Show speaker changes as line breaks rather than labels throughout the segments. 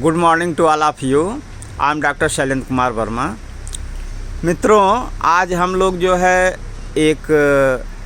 Good morning to all of you. I am doctor Shailendra Kumar Verma. मित्रों, आज हम लोग जो है एक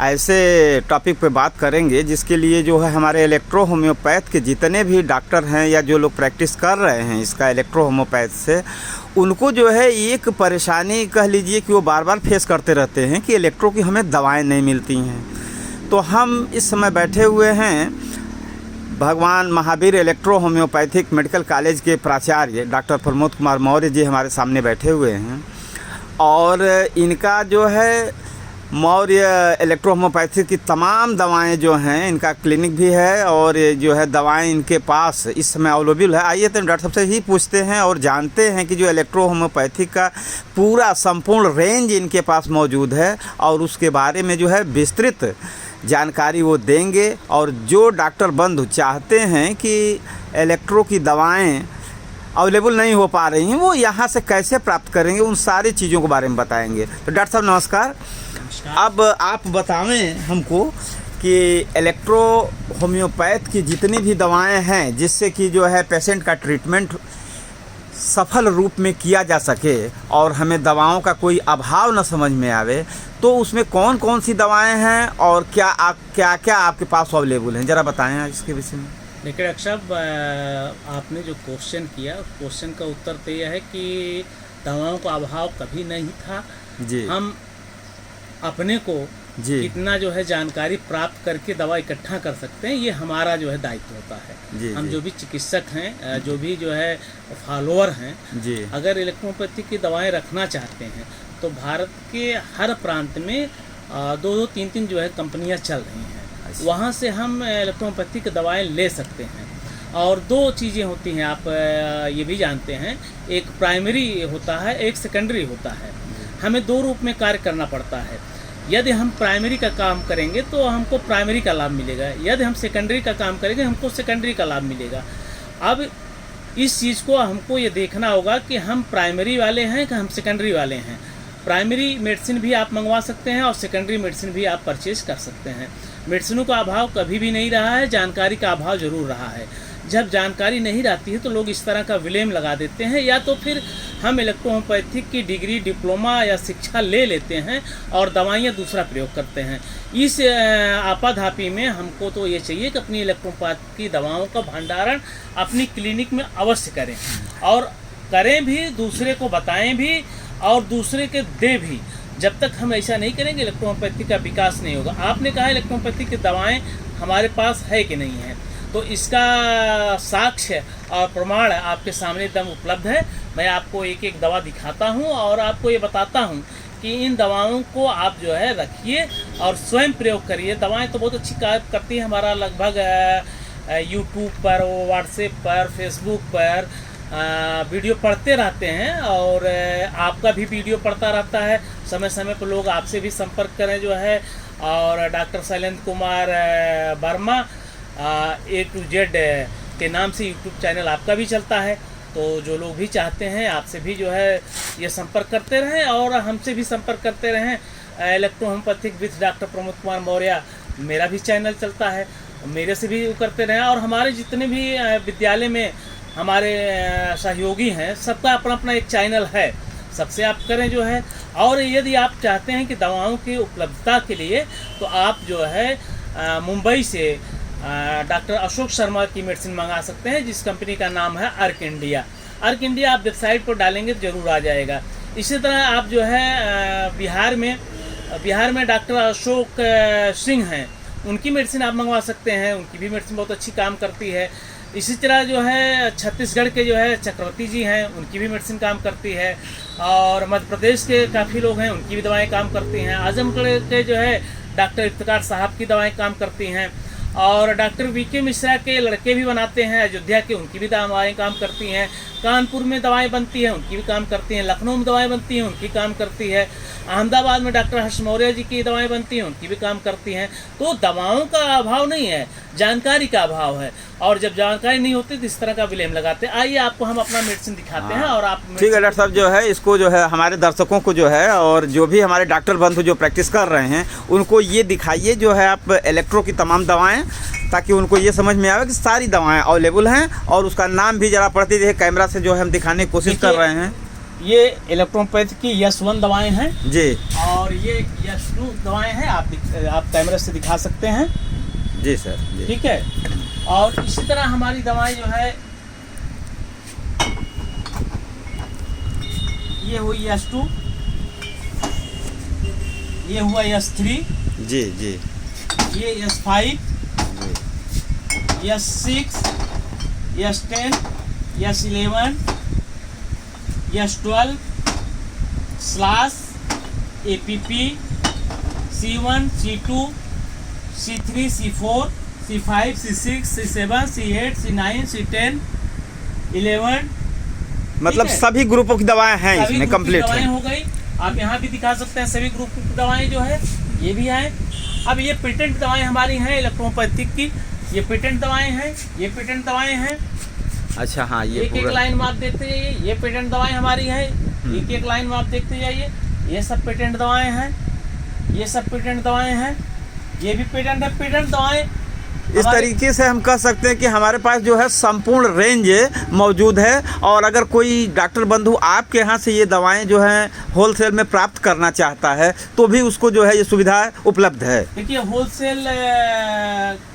ऐसे टॉपिक पे बात करेंगे जिसके लिए जो है हमारे इलेक्ट्रो होम्योपैथ के जितने भी डॉक्टर हैं या जो लोग प्रैक्टिस कर रहे हैं इसका इलेक्ट्रो होम्योपैथ से, उनको जो है एक परेशानी कह लीजिए कि वो बार बार फेस करते रहते हैं कि इलेक्ट्रो की हमें दवाएं नहीं मिलती हैं। तो हम इस समय बैठे हुए हैं भगवान Mahavir electro homeopathic medical college के प्राचार्य डॉक्टर प्रमोद कुमार मौर्य जी हमारे सामने बैठे हुए हैं और इनका जो है मौर्य इलेक्ट्रो होम्योपैथिक की तमाम दवाएं जो हैं, इनका क्लिनिक भी है और जो है दवाएं इनके पास इस समय अवेलेबल है। आइए तो डॉक्टर साहब से ही पूछते हैं और जानते हैं कि जो इलेक्ट्रो होम्योपैथिक का पूरा संपूर्ण रेंज इनके पास मौजूद है और उसके बारे में जो है विस्तृत जानकारी वो देंगे। और जो डॉक्टर बंधु चाहते हैं कि इलेक्ट्रो की दवाएं अवेलेबल नहीं हो पा रही हैं, वो यहाँ से कैसे प्राप्त करेंगे, उन सारी चीज़ों के बारे में बताएंगे। तो डॉक्टर साहब नमस्कार। अब आप बतावें हमको कि इलेक्ट्रो होम्योपैथ की जितनी भी दवाएं हैं जिससे कि जो है पेशेंट का ट्रीटमेंट सफल रूप में किया जा सके और हमें दवाओं का कोई अभाव न समझ में आवे, तो उसमें कौन कौन सी दवाएं हैं और क्या क्या आपके पास अवेलेबल हैं, ज़रा बताएं आज इसके विषय में।
देखिए डॉक्टर साहब, आपने जो क्वेश्चन किया उस क्वेश्चन का उत्तर तो यह है कि दवाओं का अभाव कभी नहीं था
जी। हम
अपने को कितना जो है जानकारी प्राप्त करके दवा इकट्ठा कर सकते हैं, ये हमारा जो है दायित्व होता है। हम जो भी चिकित्सक हैं, जो भी जो है फॉलोअर हैं जी, अगर इलेक्ट्रोपैथिक की दवाएं रखना चाहते हैं तो भारत के हर प्रांत में 2-2, 3-3 जो है कंपनियां चल रही हैं, वहाँ से हम इलेक्ट्रोपैथिक दवाएं ले सकते हैं। और दो चीज़ें होती हैं, आप ये भी जानते हैं, एक प्राइमरी होता है, एक सेकेंडरी होता है। हमें दो रूप में कार्य करना पड़ता है। यदि हम प्राइमरी का काम करेंगे तो हमको प्राइमरी का लाभ मिलेगा, यदि हम सेकेंडरी का काम करेंगे हमको सेकेंडरी का लाभ मिलेगा। अब इस चीज़ को हमको ये देखना होगा कि हम प्राइमरी वाले हैं कि हम सेकेंडरी वाले हैं। प्राइमरी मेडिसिन भी आप मंगवा सकते हैं और सेकेंडरी मेडिसिन भी आप परचेज कर सकते हैं। मेडिसिनों का अभाव कभी भी नहीं रहा है, जानकारी का अभाव ज़रूर रहा है। जब जानकारी नहीं रहती है तो लोग इस तरह का विलेम लगा देते हैं, या तो फिर हम इलेक्ट्रो होम्योपैथिक की डिग्री, डिप्लोमा या शिक्षा ले लेते हैं और दवाइयाँ दूसरा प्रयोग करते हैं। इस आपाधापी में हमको तो ये चाहिए कि अपनी इलेक्ट्रोपैथ की दवाओं का भंडारण अपनी क्लिनिक में अवश्य करें और करें भी, दूसरे को बताएं भी और दूसरे के दें भी। जब तक हम ऐसा नहीं करेंगे इलेक्ट्रो होम्योपैथिक का विकास नहीं होगा। आपने कहा इलेक्ट्रो होम्योपैथिक की दवाएँ हमारे पास है कि नहीं है, तो इसका साक्ष्य और प्रमाण आपके सामने एकदम उपलब्ध है। मैं आपको एक एक दवा दिखाता हूं और आपको ये बताता हूं कि इन दवाओं को आप जो है रखिए और स्वयं प्रयोग करिए। दवाएं तो बहुत अच्छी कार्य करती हैं। हमारा लगभग यूट्यूब पर, व्हाट्सएप पर, फेसबुक पर वीडियो पढ़ते रहते हैं और आपका भी वीडियो पढ़ता रहता है। समय समय पर लोग आपसे भी संपर्क करें जो है। और doctor Shailendra Kumar Verma A to Z के नाम से यूट्यूब चैनल आपका भी चलता है। तो जो लोग भी चाहते हैं आपसे भी जो है ये संपर्क करते रहें और हमसे भी संपर्क करते रहें। Electro homeopathic with doctor Pramod Kumar Maurya मेरा भी चैनल चलता है, मेरे से भी करते रहें। और हमारे जितने भी विद्यालय में हमारे सहयोगी हैं, सबका अपना अपना एक चैनल है, सबसे आप करें जो है। और यदि आप चाहते हैं कि दवाओं की उपलब्धता के लिए तो आप जो है मुंबई से डॉक्टर अशोक शर्मा की मेडिसिन मंगा सकते हैं, जिस कंपनी का नाम है अर्क इंडिया। अर्क इंडिया आप वेबसाइट पर डालेंगे तो जरूर आ जाएगा। इसी तरह आप जो है बिहार में डॉक्टर अशोक सिंह हैं, उनकी मेडिसिन आप मंगवा सकते हैं, उनकी भी मेडिसिन बहुत अच्छी काम करती है। इसी तरह जो है छत्तीसगढ़ के जो है चक्रवर्ती जी हैं, उनकी भी मेडिसिन काम करती है। और मध्य प्रदेश के काफ़ी लोग हैं, उनकी भी दवाएँ काम करती हैं। आजमगढ़ के जो है डॉक्टर इफ्तिकार साहब की दवाएँ काम करती हैं। और डॉक्टर वीके मिश्रा के लड़के भी बनाते हैं अयोध्या के, उनकी भी दवाएँ काम करती हैं। कानपुर में दवाएं बनती हैं, उनकी भी काम करती हैं। लखनऊ में दवाएं बनती हैं, उनकी काम करती है। अहमदाबाद में डॉक्टर हर्ष मौर्य जी की दवाएं बनती हैं, उनकी भी काम करती हैं। तो दवाओं का अभाव नहीं है, जानकारी का अभाव है। और जब जानकारी नहीं होती तो इस तरह का विलेम लगाते हैं। आइए आपको हम अपना मेडिसिन दिखाते हैं और आप
ठीक है डॉक्टर साहब, जो है इसको जो है हमारे दर्शकों को जो है और जो भी हमारे डॉक्टर बंधु जो प्रैक्टिस कर रहे हैं उनको ये दिखाइए जो है आप इलेक्ट्रो की तमाम दवाएं ताकि उनको ये समझ में आवे कि सारी दवाएं अवेलेबल हैं। और उसका नाम भी जरा पढ़ते रहिए, कैमरा से जो है हम दिखाने की कोशिश कर रहे हैं।
ये इलेक्ट्रोपैथी की यस1 दवाएं हैं
जी,
और ये यस2 दवाएं हैं। आप कैमरा से दिखा सकते हैं।
जी सर, जी।
ठीक है। और इसी तरह हमारी दवाएं जो है, ये हुई यस2, ये हुआ यस3,
जी जी,
ये यस5, यस6, यस10, यस11, यस12, slash, APP, C1, C2, C3, C4, C5, C6, C7, C8, C9, C10, 11।
मतलब सभी ग्रुपों की दवाएं हैं इसमें कंप्लीट
दवाएं हो गई। आप यहाँ भी दिखा सकते हैं सभी ग्रुप की दवाएं जो है, ये भी हैं। अब ये पेटेंट दवाएं हमारी हैं इलेक्ट्रोपैथिक की, ये पेटेंट दवाएं हैं, ये पेटेंट दवाएं हैं।
अच्छा, हाँ, ये
एक लाइन में आप देखते जाइए, ये पेटेंट दवाएं हमारी हैं। एक लाइन में आप देखते जाइए, ये सब पेटेंट दवाएं हैं, ये सब पेटेंट दवाएं हैं, ये भी पेटेंट है। पेटेंट दवाएं
इस तरीके से हम कह सकते हैं कि हमारे पास जो है संपूर्ण रेंज मौजूद है। और अगर कोई डॉक्टर बंधु आपके यहाँ से ये दवाएं जो हैं होलसेल में प्राप्त करना चाहता है तो भी उसको जो है ये सुविधा उपलब्ध है।
देखिए, होलसेल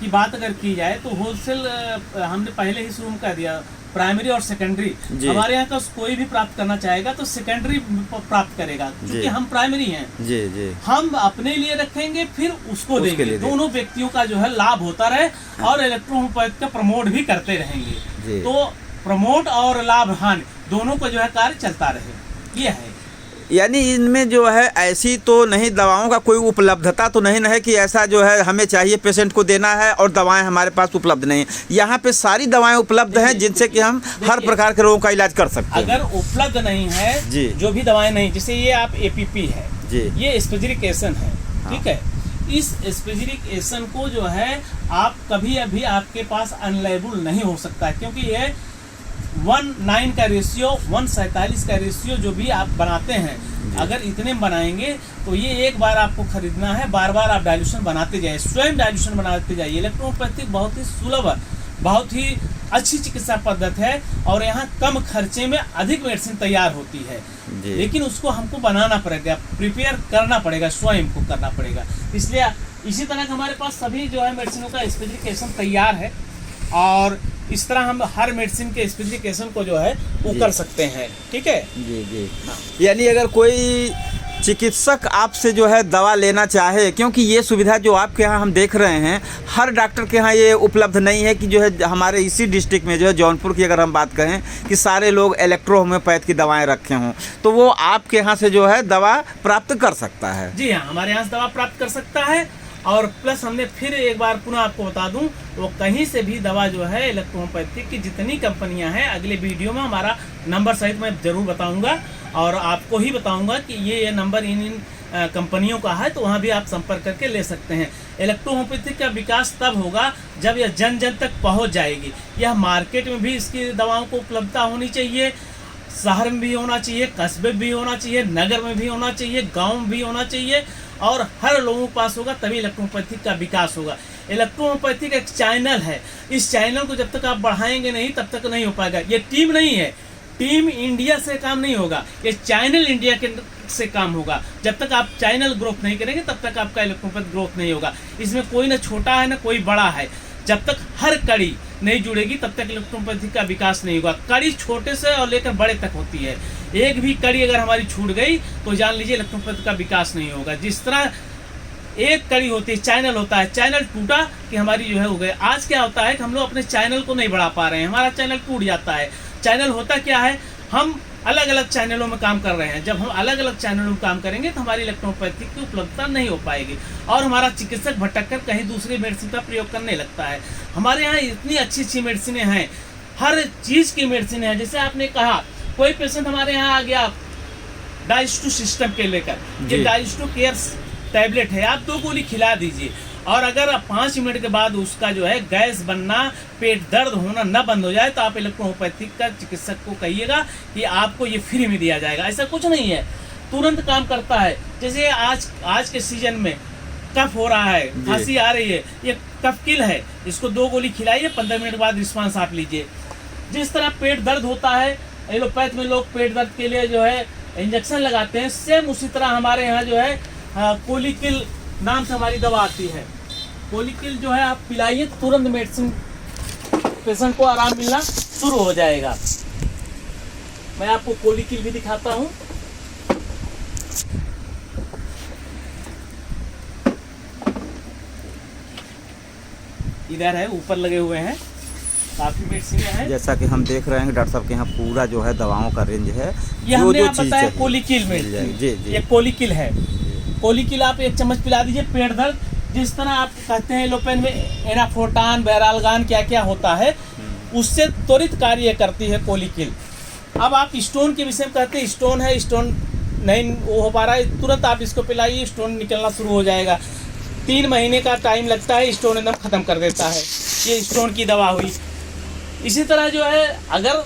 की बात अगर की जाए तो होलसेल हमने पहले ही शुरू कर दिया। प्राइमरी और सेकेंडरी हमारे यहाँ का कोई भी प्राप्त करना चाहेगा तो सेकेंडरी प्राप्त करेगा, क्योंकि हम प्राइमरी हैं। जी जी, हम अपने लिए रखेंगे फिर उसको देंगे। दोनों व्यक्तियों का जो है लाभ होता रहे और इलेक्ट्रोपैथी का प्रमोट भी करते रहेंगे। तो प्रमोट और लाभ हानि दोनों को जो है कार्य चलता रहे, ये है।
यानी इनमें जो है ऐसी तो नहीं दवाओं का कोई उपलब्धता तो नहीं है कि ऐसा जो है हमें चाहिए पेशेंट को देना है और दवाएं हमारे पास उपलब्ध नहीं। यहाँ पे सारी दवाएं उपलब्ध हैं जिनसे कि हम हर प्रकार के रोगों का इलाज कर सकते हैं।
अगर उपलब्ध नहीं है जी, जो भी दवाएं नहीं, जैसे ये आप एपीपी है जी, ये स्पेजिरिक एसिड है। ठीक है, इस स्पेजिरिक एसिड को जो है आप कभी अभी आपके पास अनलेबल नहीं हो सकता है, क्योंकि ये 1:9 का रेशियो, 1:47 का रेशियो जो भी आप बनाते हैं, अगर इतने बनाएंगे तो ये एक बार आपको खरीदना है, बार बार आप डाइल्यूशन बनाते जाइए, स्वयं डाइल्यूशन बनाते जाइए। इलेक्ट्रोपैथी बहुत ही सुलभ, बहुत ही अच्छी चिकित्सा पद्धति है और यहाँ कम खर्चे में अधिक मेडिसिन तैयार होती है। लेकिन उसको हमको बनाना पड़ेगा, प्रिपेयर करना पड़ेगा, स्वयं को करना पड़ेगा। इसलिए इसी तरह हमारे पास सभी जो है मेडिसिनों का स्पेसिफिकेशन तैयार है और इस तरह हम हर मेडिसिन के स्पेसिफिकेशन को जो है वो कर सकते हैं। ठीक है
जी जी। यानी अगर कोई चिकित्सक आपसे जो है दवा लेना चाहे, क्योंकि ये सुविधा जो आपके यहाँ हम देख रहे हैं हर डॉक्टर के यहाँ ये उपलब्ध नहीं है कि जो है हमारे इसी डिस्ट्रिक्ट में जो है जौनपुर की अगर हम बात करें कि सारे लोग इलेक्ट्रो होम्योपैथ की दवाएं रखे हों, तो वो आपके यहाँ से जो है दवा प्राप्त कर सकता है।
जी हाँ, हमारे यहाँ से दवा प्राप्त कर सकता है। और प्लस हमने फिर एक बार पुनः आपको बता दूं, वो कहीं से भी दवा जो है इलेक्ट्रोपैथिक की जितनी कंपनियां हैं, अगले वीडियो में हमारा नंबर सहित मैं जरूर बताऊंगा और आपको ही बताऊंगा कि ये नंबर इन कंपनियों का है, तो वहाँ भी आप संपर्क करके ले सकते हैं। इलेक्ट्रोपैथिक का विकास तब होगा जब यह जन जन तक पहुँच जाएगी। यह मार्केट में भी इसकी दवाओं को उपलब्धता होनी चाहिए, शहर में भी होना चाहिए, कस्बे में भी होना चाहिए, नगर में भी होना चाहिए, गाँव में भी होना चाहिए और हर लोगों के पास होगा, तभी इलेक्ट्रोपैथिक का विकास होगा। इलेक्ट्रोपैथिक एक चैनल है, इस चैनल को जब तक आप बढ़ाएंगे नहीं तब तक नहीं हो पाएगा। ये टीम नहीं है, टीम इंडिया से काम नहीं होगा, ये चैनल इंडिया के से काम होगा। जब तक आप चैनल ग्रोथ नहीं करेंगे तब तक आपका इलेक्ट्रोपैथ ग्रोथ नहीं होगा। इसमें कोई ना छोटा है ना कोई बड़ा है, जब तक हर कड़ी नहीं जुड़ेगी तब तक इलेक्ट्रोपैथी का विकास नहीं होगा। कड़ी छोटे से और लेकर बड़े तक होती है, एक भी कड़ी अगर हमारी छूट गई तो जान लीजिए इलेक्ट्रोपैथी का विकास नहीं होगा। जिस तरह एक कड़ी होती है, चैनल होता है, चैनल टूटा कि हमारी जो है हो गए। आज क्या होता है कि हम लोग अपने चैनल को नहीं बढ़ा पा रहे हैं, हमारा चैनल टूट जाता है। चैनल होता क्या है, हम अलग अलग चैनलों में काम कर रहे हैं। जब हम अलग अलग चैनलों में काम करेंगे तो हमारी इलेक्ट्रोपैथिक की उपलब्धता नहीं हो पाएगी और हमारा चिकित्सक भटक कर कहीं दूसरी मेडिसिन का प्रयोग करने लगता है। हमारे यहाँ इतनी अच्छी अच्छी मेडिसिनें हैं, हर चीज़ की मेडिसिन है। जैसे आपने कहा कोई पेशेंट हमारे यहाँ आ गया डाइजेस्टिव सिस्टम के लेकर, ये डाइजेस्टिव केयर टैबलेट है, आप 2 गोली खिला दीजिए और अगर 5 मिनट के बाद उसका जो है गैस बनना, पेट दर्द होना न बंद हो जाए तो आप इलेक्ट्रोपैथिक का चिकित्सक को कहिएगा कि आपको ये फ्री में दिया जाएगा। ऐसा कुछ नहीं है, तुरंत काम करता है। जैसे आज के सीजन में कफ हो रहा है, खांसी आ रही है, ये कफकिल है, इसको 2 गोली खिलाइए, 15 मिनट बाद रिस्पांस आप लीजिए। जिस तरह पेट दर्द होता है, एलोपैथ में लोग पेट दर्द के लिए जो है इंजेक्शन लगाते हैं, सेम उसी तरह हमारे यहाँ जो है कोलिकिल नाम से हमारी दवा आती है। कोलिकिल जो है आप पिलाइए, तुरंत मेडिसिन पेशेंट को आराम मिलना शुरू हो जाएगा। मैं आपको कोलिकिल भी दिखाता हूँ। इधर है, ऊपर लगे हुए हैं, काफी मेडिसिन है।
जैसा कि हम देख रहे हैं डॉक्टर साहब के यहाँ पूरा जो है दवाओं का रेंज है।
ये हमने आप बताया कोलिकिल में,
जी,
ये कोलिकिल है। कोलिकिल आप 1 चम्मच पिला दीजिए। पेट दर्द, जिस तरह आप कहते हैं एलोपैथ में एनाफोर्टान, बैरालगान क्या क्या होता है, उससे त्वरित कार्य करती है कोलिकिल। अब आप स्टोन के विषय में कहते हैं, स्टोन है, स्टोन नहीं वो हो पा रहा है, तुरंत आप इसको पिलाइए, स्टोन निकलना शुरू हो जाएगा। 3 महीने का टाइम लगता है, स्टोन एकदम ख़त्म कर देता है। ये स्टोन की दवा हुई। इसी तरह जो है अगर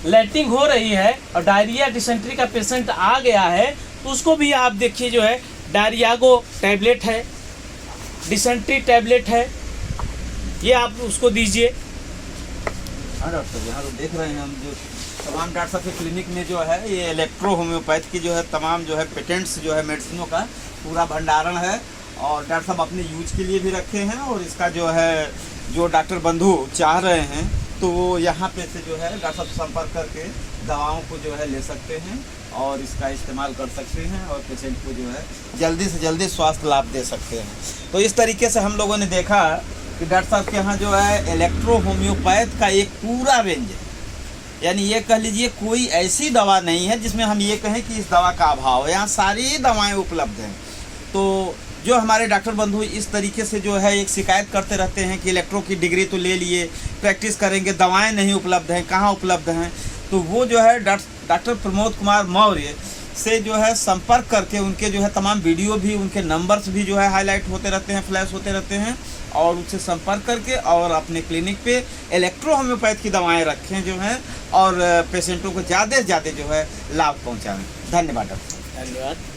लैटिंग हो रही है और डायरिया डिसेंट्री का पेशेंट आ गया है, तो उसको भी आप देखिए जो है डायरियागो टैबलेट है, डिसेंट्री टैबलेट है, ये आप उसको दीजिए।
हाँ डॉक्टर साहब, यहाँ तो देख रहे हैं हम जो तमाम डॉक्टर साहब के क्लिनिक में जो है ये इलेक्ट्रो होम्योपैथ की जो है तमाम जो है पेटेंट्स जो है मेडिसिनों का पूरा भंडारण है, और डॉक्टर साहब अपने यूज के लिए भी रखे हैं, और इसका जो है जो डॉक्टर बंधु चाह रहे हैं तो वो यहाँ पे से जो है डॉक्टर साहब संपर्क करके दवाओं को जो है ले सकते हैं और इसका इस्तेमाल कर सकते हैं, और पेशेंट को जो है जल्दी से जल्दी स्वास्थ्य लाभ दे सकते हैं। तो इस तरीके से हम लोगों ने देखा कि डॉक्टर साहब के यहाँ जो है इलेक्ट्रो होम्योपैथ का एक पूरा रेंज है, यानी ये कह लीजिए कोई ऐसी दवा नहीं है जिसमें हम ये कहें कि इस दवा का अभाव है, यहाँ सारी दवाएं उपलब्ध हैं। तो जो हमारे डॉक्टर बंधु इस तरीके से जो है एक शिकायत करते रहते हैं कि इलेक्ट्रो की डिग्री तो ले लिए, प्रैक्टिस करेंगे, दवाएं नहीं उपलब्ध हैं, कहाँ उपलब्ध हैं, तो वो जो है डॉक्टर प्रमोद कुमार मौर्य से जो है संपर्क करके उनके जो है तमाम वीडियो भी, उनके नंबर्स भी जो है हाईलाइट होते रहते हैं, फ्लैश होते रहते हैं, और उनसे संपर्क करके और अपने क्लिनिक पे इलेक्ट्रो होम्योपैथ की दवाएं रखें जो हैं, और पेशेंटों को ज़्यादा से ज़्यादा जो है लाभ पहुँचाएँ। धन्यवाद डॉक्टर।
धन्यवाद।